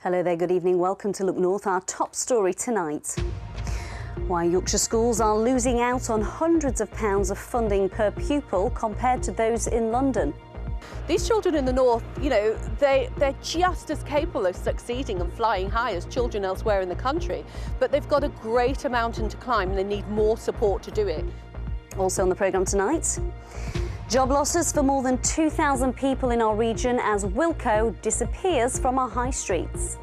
Hello there, good evening. Welcome to Look North, our top story tonight. Why Yorkshire schools are losing out on hundreds of pounds of funding per pupil compared to those in London. These children in the north, they're just as capable of succeeding and flying high as children elsewhere in the country, but they've got a greater mountain to climb and they need more support to do it. Also on the programme tonight, job losses for more than 2,000 people in our region as Wilco disappears from our high streets.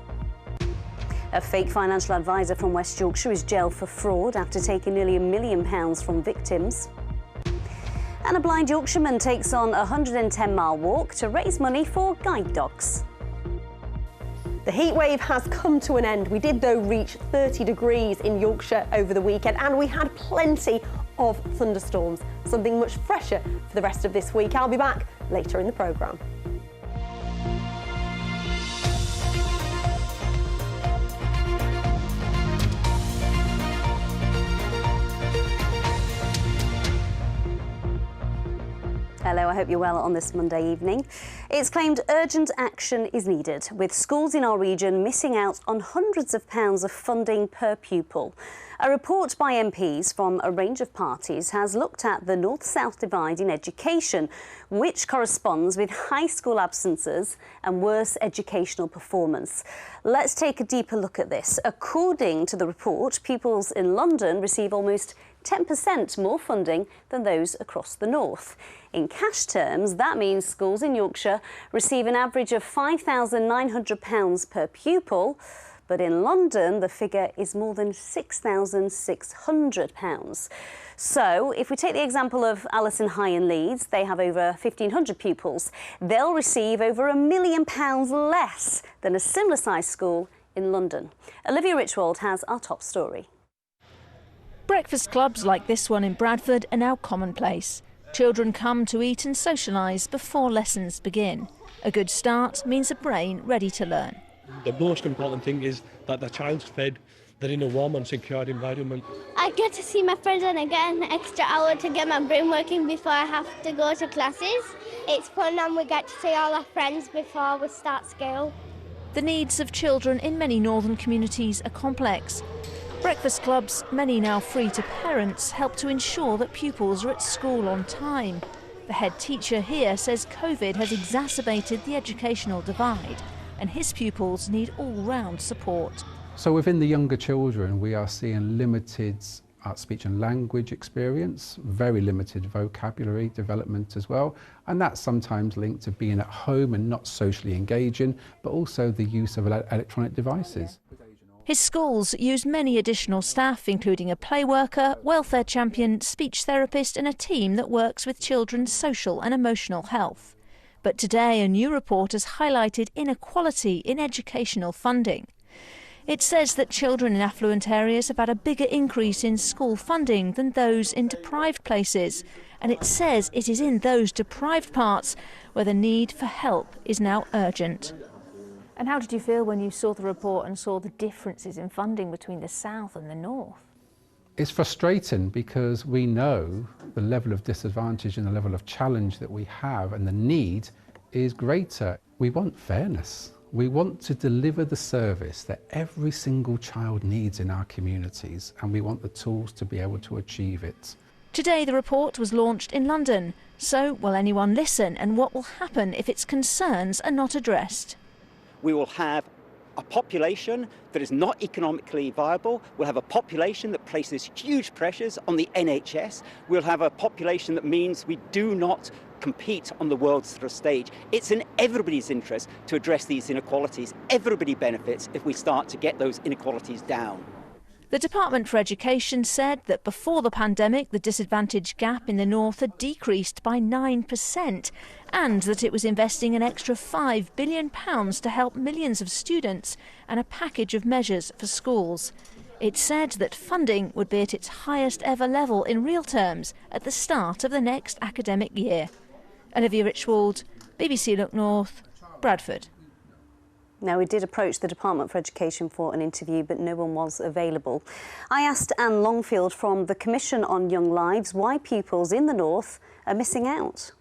A fake financial advisor from West Yorkshire is jailed for fraud after taking nearly £1 million from victims. And a blind Yorkshireman takes on a 110-mile walk to raise money for guide dogs. The heat wave has come to an end. We did, though, reach 30 degrees in Yorkshire over the weekend, and we had plenty of thunderstorms, something much fresher for the rest of this week. I'll be back later in the programme. Hello, I hope you're well on this Monday evening. It's claimed urgent action is needed, with schools in our region missing out on hundreds of pounds of funding per pupil. A report by MPs from a range of parties has looked at the north-south divide in education, which corresponds with high school absences and worse educational performance. Let's take a deeper look at this. According to the report, pupils in London receive almost 10% more funding than those across the north. In cash terms, that means schools in Yorkshire receive an average of £5,900 per pupil, but in London the figure is more than £6,600. So if we take the example of Allison High in Leeds, they have over 1,500 pupils. They'll receive over £1 million less than a similar sized school in London. Olivia Richwald has our top story. Breakfast clubs like this one in Bradford are now commonplace. Children come to eat and socialise before lessons begin. A good start means a brain ready to learn. The most important thing is that the child's fed, they're in a warm and secure environment. I get to see my friends and I get an extra hour to get my brain working before I have to go to classes. It's fun and we get to see all our friends before we start school. The needs of children in many northern communities are complex. Breakfast clubs, many now free to parents, help to ensure that pupils are at school on time. The head teacher here says COVID has exacerbated the educational divide and his pupils need all-round support. So within the younger children, we are seeing limited speech and language experience, very limited vocabulary development as well, and that's sometimes linked to being at home and not socially engaging, but also the use of electronic devices. His schools use many additional staff, including a play worker, welfare champion, speech therapist and a team that works with children's social and emotional health. But today a new report has highlighted inequality in educational funding. It says that children in affluent areas have had a bigger increase in school funding than those in deprived places, and it says it is in those deprived parts where the need for help is now urgent. And how did you feel when you saw the report and saw the differences in funding between the south and the north? It's frustrating because we know the level of disadvantage and the level of challenge that we have, and the need is greater. We want fairness. We want to deliver the service that every single child needs in our communities, and we want the tools to be able to achieve it. Today the report was launched in London. So will anyone listen, and what will happen if its concerns are not addressed? We will have a population that is not economically viable. We'll have a population that places huge pressures on the NHS. We'll have a population that means we do not compete on the world's sort of stage. It's in everybody's interest to address these inequalities. Everybody benefits if we start to get those inequalities down. The Department for Education said that before the pandemic, the disadvantage gap in the north had decreased by 9%, and that it was investing an extra £5 billion to help millions of students and a package of measures for schools. It said that funding would be at its highest ever level in real terms at the start of the next academic year. Olivia Richwald, BBC Look North, Bradford. Now, we did approach the Department for Education for an interview, but no one was available. I asked Anne Longfield from the Commission on Young Lives why pupils in the north are missing out.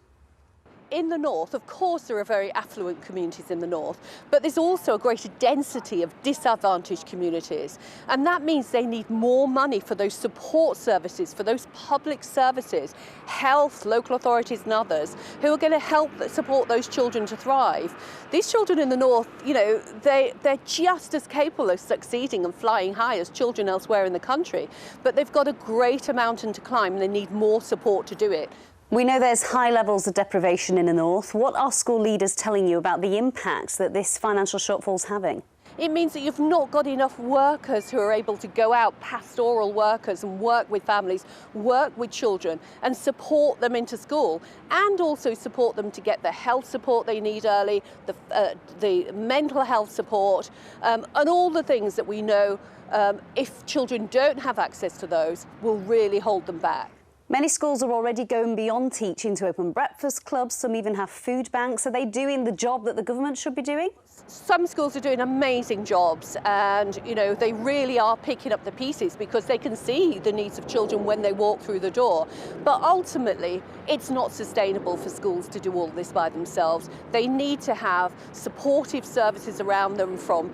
in the north, of course, there are very affluent communities in the north, but there's also a greater density of disadvantaged communities. And that means they need more money for those support services, for those public services, health, local authorities and others, who are going to help support those children to thrive. These children in the north, you know, they're just as capable of succeeding and flying high as children elsewhere in the country, but they've got a greater mountain to climb and they need more support to do it. We know there's high levels of deprivation in the north. What are school leaders telling you about the impacts that this financial shortfall's having? It means that you've not got enough workers who are able to go out, pastoral workers, and work with families, work with children and support them into school, and also support them to get the health support they need early, the mental health support, and all the things that we know, if children don't have access to those, will really hold them back. Many schools are already going beyond teaching to open breakfast clubs. Some even have food banks. Are they doing the job that the government should be doing? Some schools are doing amazing jobs, and you know, they really are picking up the pieces because they can see the needs of children when they walk through the door. But ultimately, it's not sustainable for schools to do all this by themselves. They need to have supportive services around them from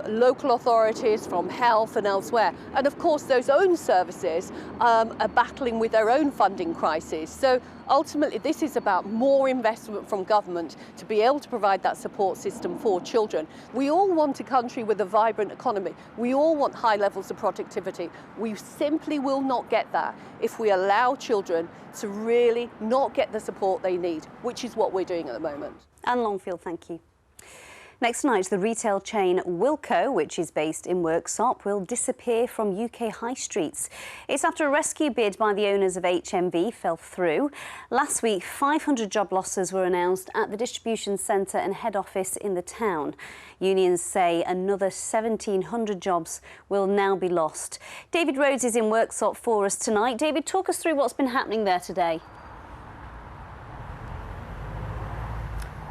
local authorities, from health and elsewhere. And of course, those own services are battling with their own funding crisis. So ultimately, this is about more investment from government to be able to provide that support system for children. We all want a country with a vibrant economy. We all want high levels of productivity. We simply will not get that if we allow children to really not get the support they need, which is what we're doing at the moment. Anne Longfield, thank you. Next night, the retail chain Wilco, which is based in Worksop, will disappear from UK high streets. It's after a rescue bid by the owners of HMV fell through. Last week, 500 job losses were announced at the distribution centre and head office in the town. Unions say another 1,700 jobs will now be lost. David Rhodes is in Worksop for us tonight. David, talk us through what's been happening there today.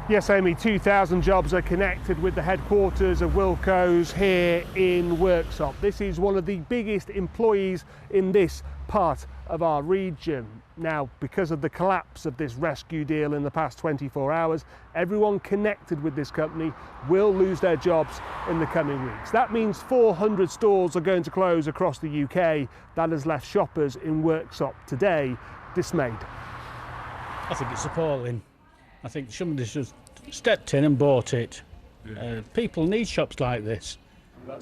Yes, Amy, 2,000 jobs are connected with the headquarters of Wilco's here in Worksop. This is one of the biggest employees in this part of our region. Now, because of the collapse of this rescue deal in the past 24 hours, everyone connected with this company will lose their jobs in the coming weeks. That means 400 stores are going to close across the UK. That has left shoppers in Worksop today dismayed. I think it's appalling. I think somebody should have stepped in and bought it. People need shops like this.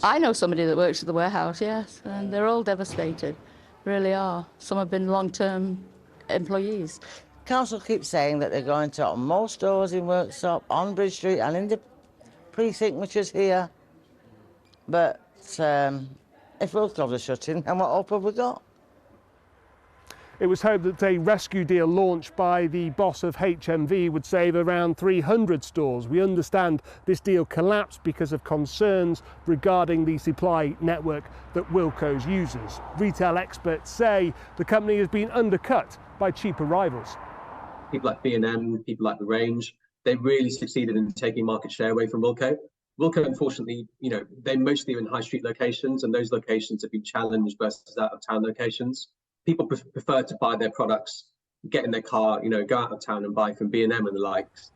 I know somebody that works at the warehouse, yes, and they're all devastated, really are. Some have been long-term employees. Council keeps saying that they're going to open more stores in Worksop, on Bridge Street and in the precinct which is here. But if Wilco's are shutting, then what hope have we got? It was hoped that a rescue deal launched by the boss of HMV would save around 300 stores. We understand this deal collapsed because of concerns regarding the supply network that Wilco's uses. Retail experts say the company has been undercut by cheaper rivals. People like B&M, people like The Range, they really succeeded in taking market share away from Wilco. Wilco, unfortunately, you know, they mostly are in high street locations, and those locations have been challenged versus out of town locations. People prefer to buy their products, get in their car, you know, go out of town and buy from B&M and the likes.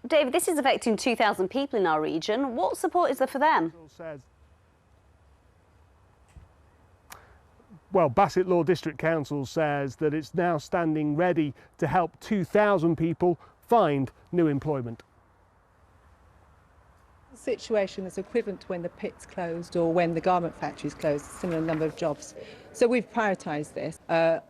David, this is affecting 2,000 people in our region. What support is there for them? Well, Bassett Law District Council says that it's now standing ready to help 2,000 people find new employment. The situation is equivalent to when the pits closed or when the garment factories closed, a similar number of jobs. So we've prioritised this.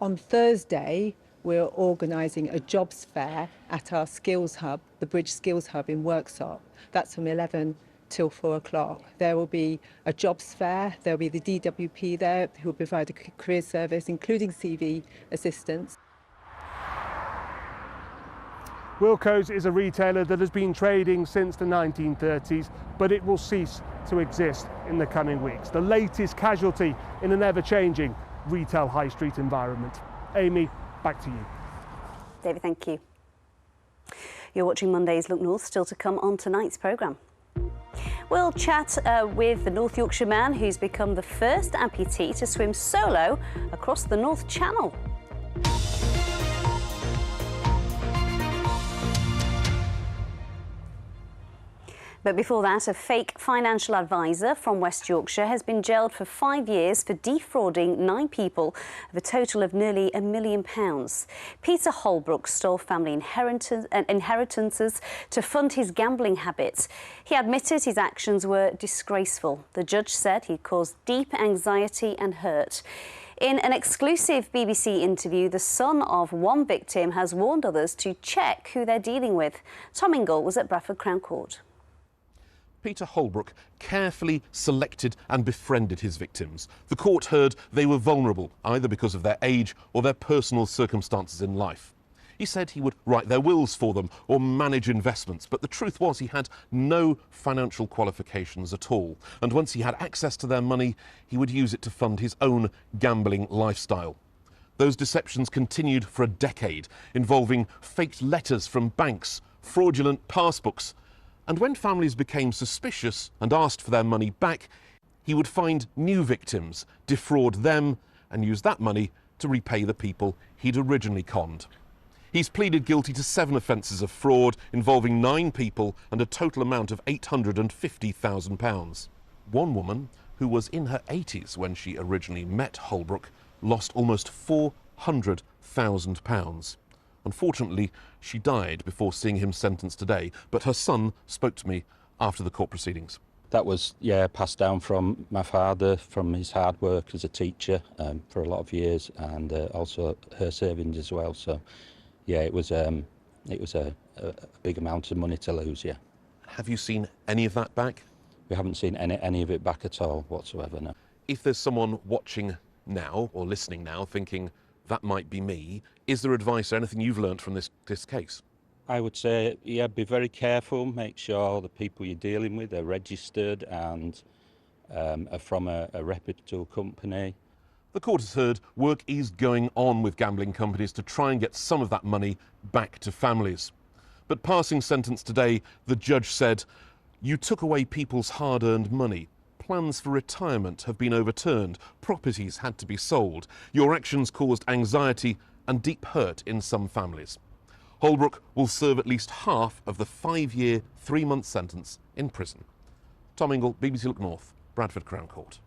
On Thursday, we're organising a jobs fair at our skills hub, the Bridge Skills Hub in Worksop. That's from 11 till 4 o'clock. There will be a jobs fair, there will be the DWP there who will provide a career service, including CV assistance. Wilco's is a retailer that has been trading since the 1930s, but it will cease to exist in the coming weeks. The latest casualty in an ever-changing retail high street environment. Amy, back to you. David, thank you. You're watching Monday's Look North, still to come on tonight's programme. We'll chat with the North Yorkshire man who's become the first amputee to swim solo across the North Channel. But before that, a fake financial advisor from West Yorkshire has been jailed for 5 years for defrauding 9 people of a total of nearly £1 million. Peter Holbrook stole family inheritances to fund his gambling habits. He admitted his actions were disgraceful. The judge said he caused deep anxiety and hurt. In an exclusive BBC interview, the son of one victim has warned others to check who they're dealing with. Tom Ingle was at Bradford Crown Court. Peter Holbrook carefully selected and befriended his victims. The court heard they were vulnerable, either because of their age or their personal circumstances in life. He said he would write their wills for them or manage investments, but the truth was he had no financial qualifications at all. And once he had access to their money, he would use it to fund his own gambling lifestyle. Those deceptions continued for a decade, involving faked letters from banks, fraudulent passbooks, and when families became suspicious and asked for their money back, he would find new victims, defraud them, and use that money to repay the people he'd originally conned. He's pleaded guilty to 7 offences of fraud involving 9 people and a total amount of £850,000. One woman, who was in her 80s when she originally met Holbrook, lost almost £400,000. Unfortunately, she died before seeing him sentenced today, but her son spoke to me after the court proceedings. That was, passed down from my father, from his hard work as a teacher for a lot of years, and also her savings as well. So, it was a big amount of money to lose, yeah. Have you seen any of that back? We haven't seen any of it back at all whatsoever, no. If there's someone watching now or listening now thinking, that might be me, is there advice or anything you've learnt from this case? I would say, be very careful, make sure the people you're dealing with are registered and are from a reputable company. The court has heard work is going on with gambling companies to try and get some of that money back to families. But passing sentence today, the judge said, "You took away people's hard-earned money. Plans for retirement have been overturned. Properties had to be sold. Your actions caused anxiety and deep hurt in some families." Holbrook will serve at least half of the 5-year, 3-month sentence in prison. Tom Ingle, BBC Look North, Bradford Crown Court.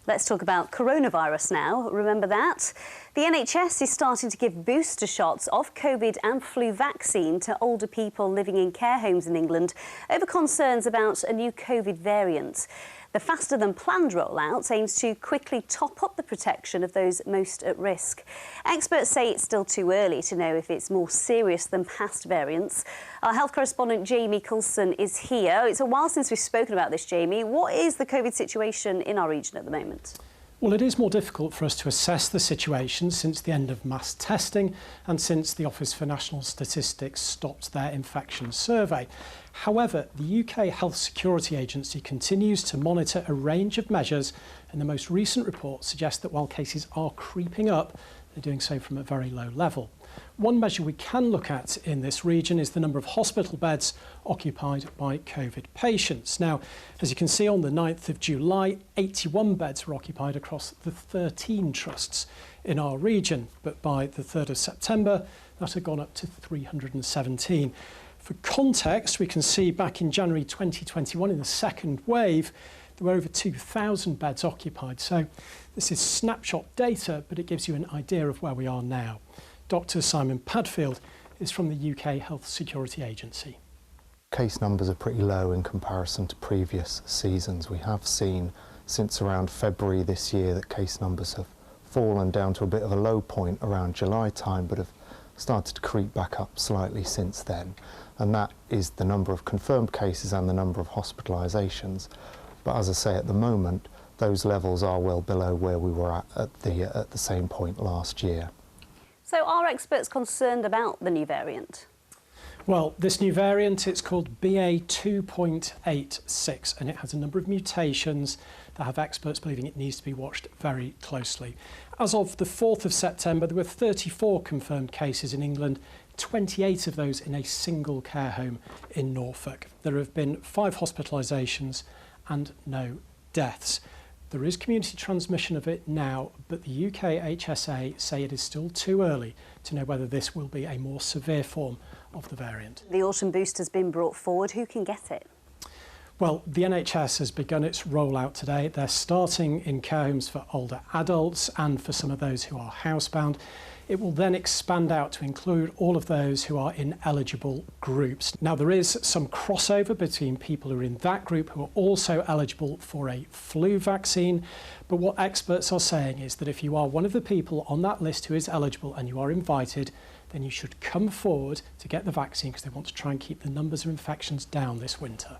Let's talk about coronavirus now. Remember that? The NHS is starting to give booster shots of COVID and flu vaccine to older people living in care homes in England over concerns about a new COVID variant. The faster-than-planned rollout aims to quickly top up the protection of those most at risk. Experts say it's still too early to know if it's more serious than past variants. Our health correspondent Jamie Coulson is here. It's a while since we've spoken about this, Jamie. What is the COVID situation in our region at the moment? Well, it is more difficult for us to assess the situation since the end of mass testing and since the Office for National Statistics stopped their infection survey. However, the UK Health Security Agency continues to monitor a range of measures, and the most recent report suggests that while cases are creeping up, they're doing so from a very low level. One measure we can look at in this region is the number of hospital beds occupied by COVID patients. Now, as you can see, on the 9th of July, 81 beds were occupied across the 13 trusts in our region, but by the 3rd of September, that had gone up to 317. For context, we can see back in January 2021, in the second wave, there were over 2,000 beds occupied. So this is snapshot data, but it gives you an idea of where we are now. Dr. Simon Padfield is from the UK Health Security Agency. Case numbers are pretty low in comparison to previous seasons. We have seen since around February this year that case numbers have fallen down to a bit of a low point around July time, but have started to creep back up slightly since then. And that is the number of confirmed cases and the number of hospitalisations. But as I say, at the moment, those levels are well below where we were at the same point last year. So are experts concerned about the new variant? Well, this new variant, it's called BA2.86, and it has a number of mutations that have experts believing it needs to be watched very closely. As of the 4th of September, there were 34 confirmed cases in England, 28 of those in a single care home in Norfolk. There have been 5 hospitalisations and no deaths. There is community transmission of it now, but the UK HSA say it is still too early to know whether this will be a more severe form of the variant. The autumn boost has been brought forward. Who can get it? Well, the NHS has begun its rollout today. They're starting in care homes for older adults and for some of those who are housebound. It will then expand out to include all of those who are in eligible groups. Now, there is some crossover between people who are in that group who are also eligible for a flu vaccine. But what experts are saying is that if you are one of the people on that list who is eligible and you are invited, then you should come forward to get the vaccine because they want to try and keep the numbers of infections down this winter.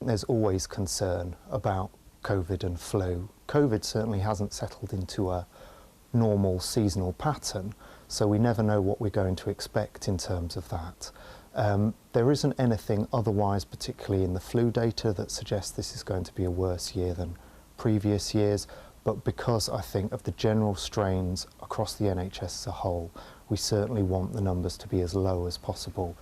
There's always concern about COVID and flu. COVID certainly hasn't settled into a normal seasonal pattern, so we never know what we're going to expect in terms of that. There isn't anything otherwise, particularly in the flu data, that suggests this is going to be a worse year than previous years, but because I think of the general strains across the NHS as a whole, we certainly want the numbers to be as low as possible.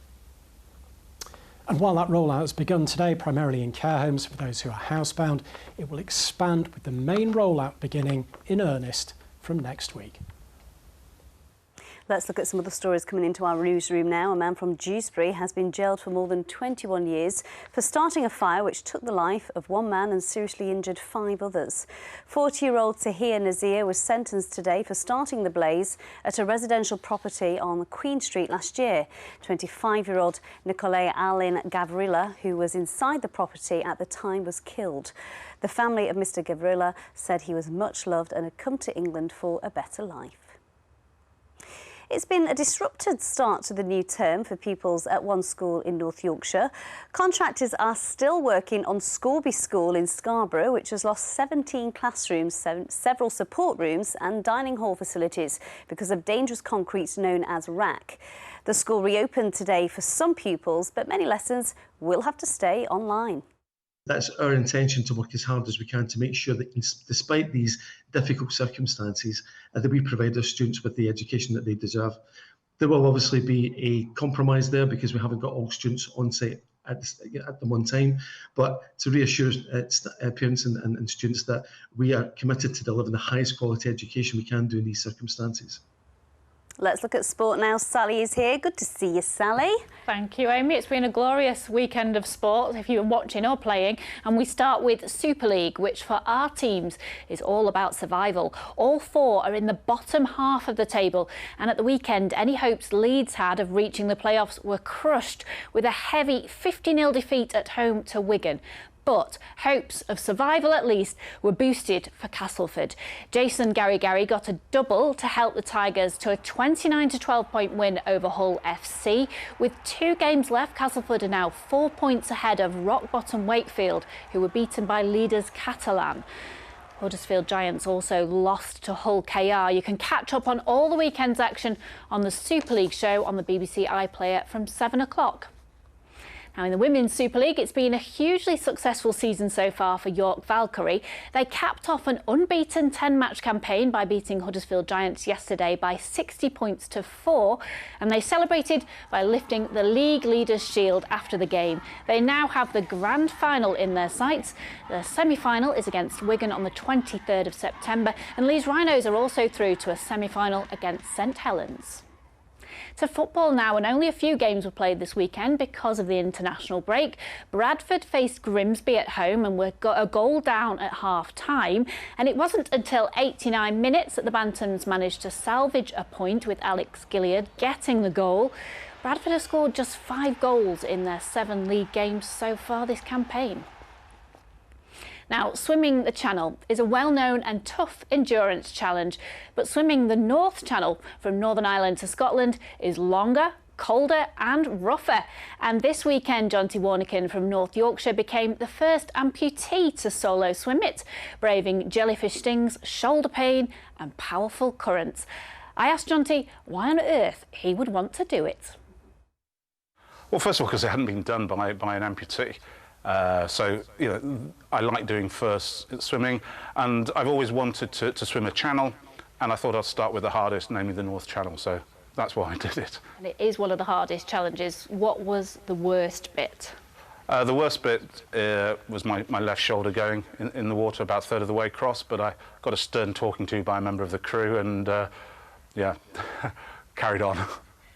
And while that rollout has begun today, primarily in care homes for those who are housebound, it will expand with the main rollout beginning in earnest from next week. Let's look at some of the stories coming into our newsroom now. A man from Dewsbury has been jailed for more than 21 years for starting a fire which took the life of one man and seriously injured 5 others. 40-year-old Tahir Nazir was sentenced today for starting the blaze at a residential property on Queen Street last year. 25-year-old Nicolae Alin Gavrila, who was inside the property at the time, was killed. The family of Mr Gavrila said he was much loved and had come to England for a better life. It's been a disrupted start to the new term for pupils at one school in North Yorkshire. Contractors are still working on Scorby School in Scarborough, which has lost 17 classrooms, several support rooms and dining hall facilities because of dangerous concrete known as rack. The school reopened today for some pupils, but many lessons will have to stay online. That's our intention, to work as hard as we can to make sure that despite these difficult circumstances, that we provide our students with the education that they deserve. There will obviously be a compromise there because we haven't got all students on site at the one time, but to reassure parents and students that we are committed to delivering the highest quality education we can do in these circumstances. Let's look at sport now. Sally is here. Good to see you, Sally. Thank you, Amy. It's been a glorious weekend of sport, if you've been watching or playing. And we start with Super League, which for our teams is all about survival. All 4 are in the bottom half of the table. And at the weekend, any hopes Leeds had of reaching the playoffs were crushed with a heavy 50-0 defeat at home to Wigan. But hopes of survival at least were boosted for Castleford. Jason Gary got a double to help the Tigers to a 29-12 point win over Hull FC. With 2 games left, Castleford are now 4 points ahead of rock bottom Wakefield, who were beaten by leaders Catalan. Huddersfield Giants also lost to Hull KR. You can catch up on all the weekend's action on the Super League show on the BBC iPlayer from 7 o'clock. Now, in the Women's Super League, it's been a hugely successful season so far for York Valkyrie. They capped off an unbeaten 10-match campaign by beating Huddersfield Giants yesterday by 60 points to 4, and they celebrated by lifting the league leaders' shield after the game. They now have the grand final in their sights. The semi-final is against Wigan on the 23rd of September, and Leeds Rhinos are also through to a semi-final against St Helens. To football now, and only a few games were played this weekend because of the international break. Bradford faced Grimsby at home and got a goal down at half-time. And it wasn't until 89 minutes that the Bantams managed to salvage a point, with Alex Gilliard getting the goal. Bradford have scored just 5 goals in their 7 league games so far this campaign. Now, swimming the Channel is a well-known and tough endurance challenge, but swimming the North Channel from Northern Ireland to Scotland is longer, colder and rougher. And this weekend, Jonty Warnikin from North Yorkshire became the first amputee to solo swim it, braving jellyfish stings, shoulder pain and powerful currents. I asked Jonty why on earth he would want to do it. Well, first of all, because it hadn't been done by an amputee. So, you know, I like doing first swimming, and I've always wanted to swim a channel, and I thought I'd start with the hardest, namely the North Channel, so that's why I did it. And it is one of the hardest challenges. What was the worst bit? The worst bit was my left shoulder going in the water about a third of the way across, but I got a stern talking to by a member of the crew, and yeah, carried on.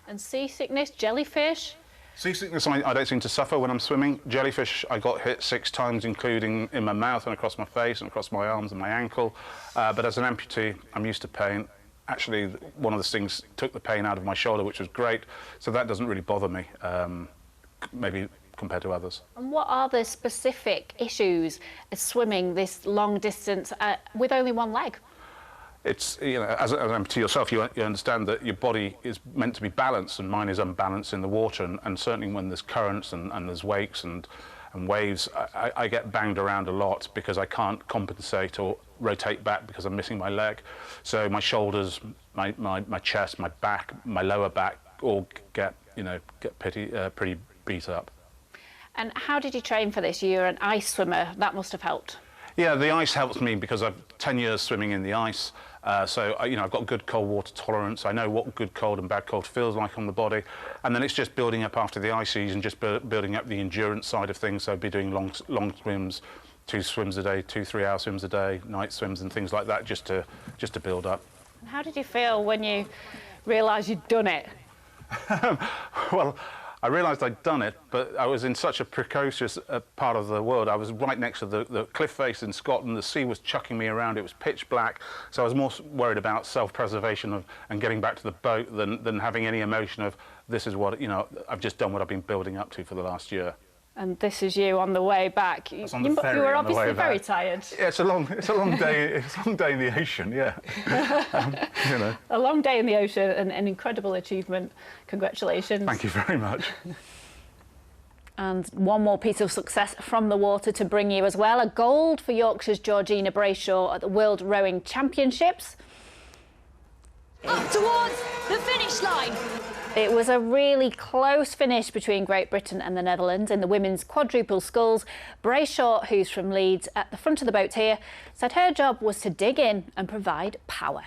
And seasickness, jellyfish? Seasickness, I don't seem to suffer when I'm swimming. Jellyfish, I got hit 6 times, including in my mouth and across my face and across my arms and my ankle. But as an amputee, I'm used to pain. Actually, one of the stings took the pain out of my shoulder, which was great. So that doesn't really bother me, maybe compared to others. And what are the specific issues of swimming this long distance with only one leg? It's, you know, as an amputee yourself, you understand that your body is meant to be balanced, and mine is unbalanced in the water, and certainly when there's currents and there's wakes and waves, I get banged around a lot because I can't compensate or rotate back because I'm missing my leg. So my shoulders, my chest, my back, my lower back all get pretty beat up. And how did you train for this? You're an ice swimmer. That must have helped. Yeah, the ice helps me because I've 10 years swimming in the ice. So I've got good cold water tolerance. I know what good cold and bad cold feels like on the body. And then it's just building up after the ice season, just building up the endurance side of things. So I'd be doing long swims, 2 swims a day, 2 3-hour swims a day, night swims and things like that, just to build up. How did you feel when you realised you'd done it? Well, I realised I'd done it, but I was in such a precocious part of the world. I was right next to the cliff face in Scotland. The sea was chucking me around. It was pitch black. So I was more worried about self-preservation and getting back to the boat than having any emotion of, this is what, I've just done what I've been building up to for the last year. And this is you on the way back. You were obviously very tired. Yeah, it's a long day. It's a long day in the ocean. Yeah, A long day in the ocean, and an incredible achievement. Congratulations. Thank you very much. And one more piece of success from the water to bring you as well. A gold for Yorkshire's Georgina Brayshaw at the World Rowing Championships. Up towards the finish line. It was a really close finish between Great Britain and the Netherlands in the women's quadruple sculls. Brayshaw, who's from Leeds, at the front of the boat here, said her job was to dig in and provide power.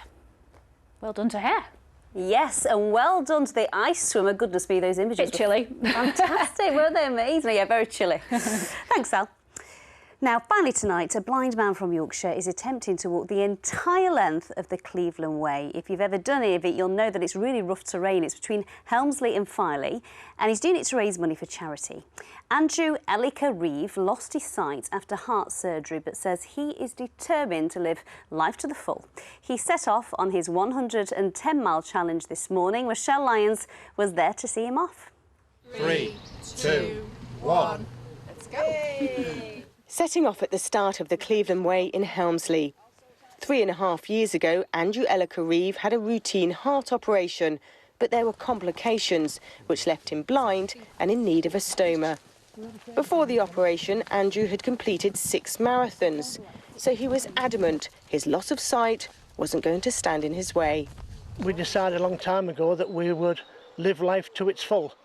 Well done to her. Yes, and well done to the ice swimmer. Goodness me, those images. Bit chilly. Fantastic, weren't they amazing? Yeah, very chilly. Thanks, Sal. Now, finally tonight, a blind man from Yorkshire is attempting to walk the entire length of the Cleveland Way. If you've ever done any of it, you'll know that it's really rough terrain. It's between Helmsley and Filey, and he's doing it to raise money for charity. Andrew Ellicott-Reeve lost his sight after heart surgery, but says he is determined to live life to the full. He set off on his 110-mile challenge this morning. Rochelle Lyons was there to see him off. 3, 2, 1. Let's go. Yay. Setting off at the start of the Cleveland Way in Helmsley. 3.5 years ago, Andrew Ellicott-Reeve had a routine heart operation, but there were complications which left him blind and in need of a stoma. Before the operation, Andrew had completed 6 marathons, so he was adamant his loss of sight wasn't going to stand in his way. We decided a long time ago that we would live life to its full,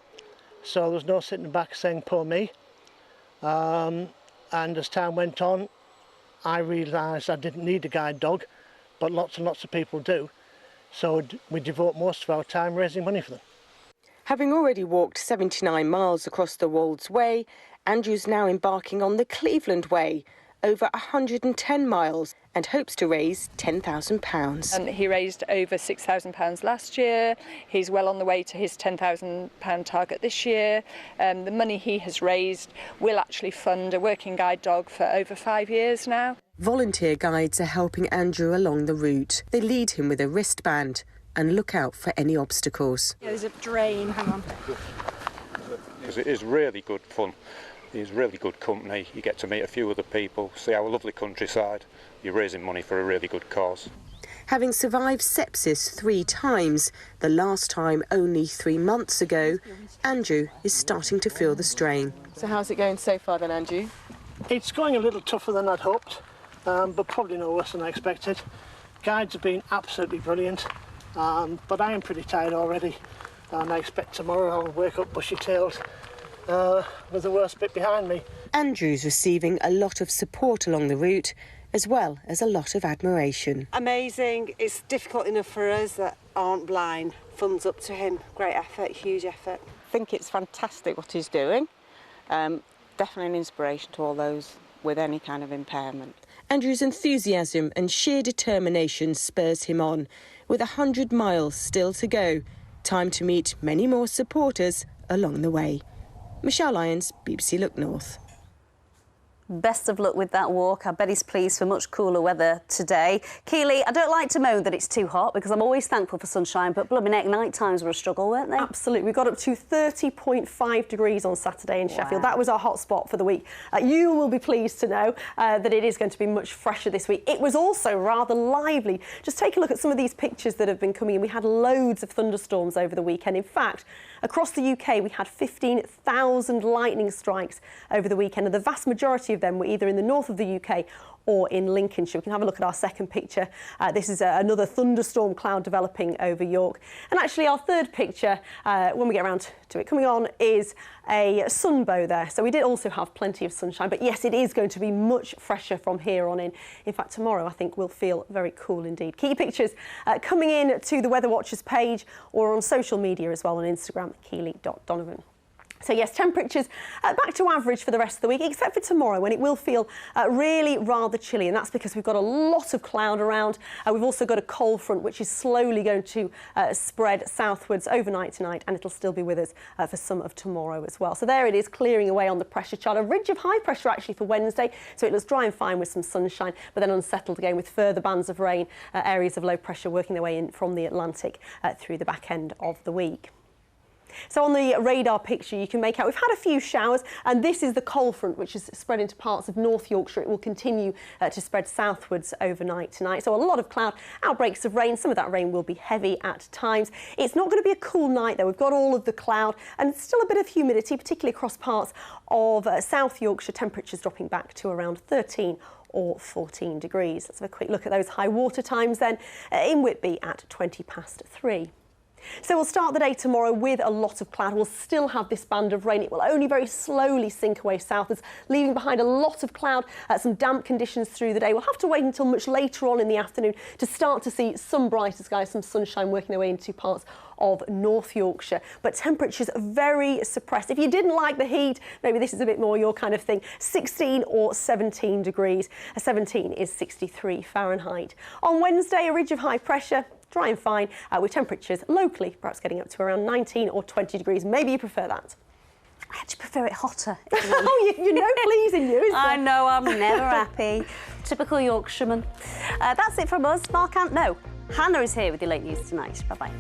so there was no sitting back saying, poor me. And as time went on, I realised I didn't need a guide dog, but lots and lots of people do. So we devote most of our time raising money for them. Having already walked 79 miles across the Wolds Way, Andrew's now embarking on the Cleveland Way, over 110 miles, and hopes to raise £10,000. And he raised over £6,000 last year. He's well on the way to his £10,000 target this year. The money he has raised will actually fund a working guide dog for over 5 years now. Volunteer guides are helping Andrew along the route. They lead him with a wristband and look out for any obstacles. Yeah, there's a drain, hang on. Because it is really good fun. It's really good company. You get to meet a few other people, see our lovely countryside. You're raising money for a really good cause. Having survived sepsis 3 times, the last time only 3 months ago, Andrew is starting to feel the strain. So how's it going so far then, Andrew? It's going a little tougher than I'd hoped, but probably no worse than I expected. Guides have been absolutely brilliant, but I am pretty tired already, and I expect tomorrow I'll wake up bushy-tailed with the worst bit behind me. Andrew's receiving a lot of support along the route, as well as a lot of admiration. Amazing. It's difficult enough for us that aren't blind. Thumbs up to him. Great effort, huge effort. I think it's fantastic what he's doing. Definitely an inspiration to all those with any kind of impairment. Andrew's enthusiasm and sheer determination spurs him on. With 100 miles still to go, time to meet many more supporters along the way. Michelle Lyons, BBC Look North. Best of luck with that walk. I bet he's pleased for much cooler weather today. Keely, I don't like to moan that it's too hot because I'm always thankful for sunshine, but blooming heck, night times were a struggle, weren't they? Absolutely. We got up to 30.5 degrees on Saturday in Sheffield. That was our hot spot for the week. You will be pleased to know that it is going to be much fresher this week. It was also rather lively. Just take a look at some of these pictures that have been coming in. We had loads of thunderstorms over the weekend. In fact, across the UK, we had 15,000 lightning strikes over the weekend, and the vast majority of them were either in the north of the UK or in Lincolnshire. We can have a look at our second picture. This is another thunderstorm cloud developing over York. And actually our third picture, when we get around to it coming on, is a sunbow there. So we did also have plenty of sunshine, but yes, it is going to be much fresher from here on in. In fact, tomorrow I think we'll feel very cool indeed. Key pictures coming in to the Weather Watchers page or on social media as well on Instagram, keely.donovan. So yes, temperatures back to average for the rest of the week, except for tomorrow when it will feel really rather chilly, and that's because we've got a lot of cloud around. We've also got a cold front which is slowly going to spread southwards overnight tonight, and it'll still be with us for some of tomorrow as well. So there it is, clearing away on the pressure chart. A ridge of high pressure actually for Wednesday, so it looks dry and fine with some sunshine, but then unsettled again with further bands of rain, areas of low pressure working their way in from the Atlantic through the back end of the week. So on the radar picture you can make out we've had a few showers, and this is the cold front which is spread into parts of North Yorkshire. It will continue to spread southwards overnight tonight. So a lot of cloud, outbreaks of rain. Some of that rain will be heavy at times. It's not going to be a cool night though. We've got all of the cloud and still a bit of humidity, particularly across parts of South Yorkshire. Temperatures dropping back to around 13 or 14 degrees. Let's have a quick look at those high water times then. In Whitby at 3:20. So we'll start the day tomorrow with a lot of cloud. We'll still have this band of rain. It will only very slowly sink away southwards, leaving behind a lot of cloud, some damp conditions through the day. We'll have to wait until much later on in the afternoon to start to see some brighter skies, some sunshine working their way into parts of North Yorkshire. But temperatures are very suppressed. If you didn't like the heat, maybe this is a bit more your kind of thing. 16 or 17 degrees. 17 is 63 Fahrenheit. On Wednesday, a ridge of high pressure. Dry and fine, with temperatures locally perhaps getting up to around 19 or 20 degrees. Maybe you prefer that. I actually prefer it hotter. Oh, you know pleasing you, isn't it? I know, I'm never happy. Typical Yorkshireman. That's it from us. Hannah is here with your late news tonight. Bye-bye.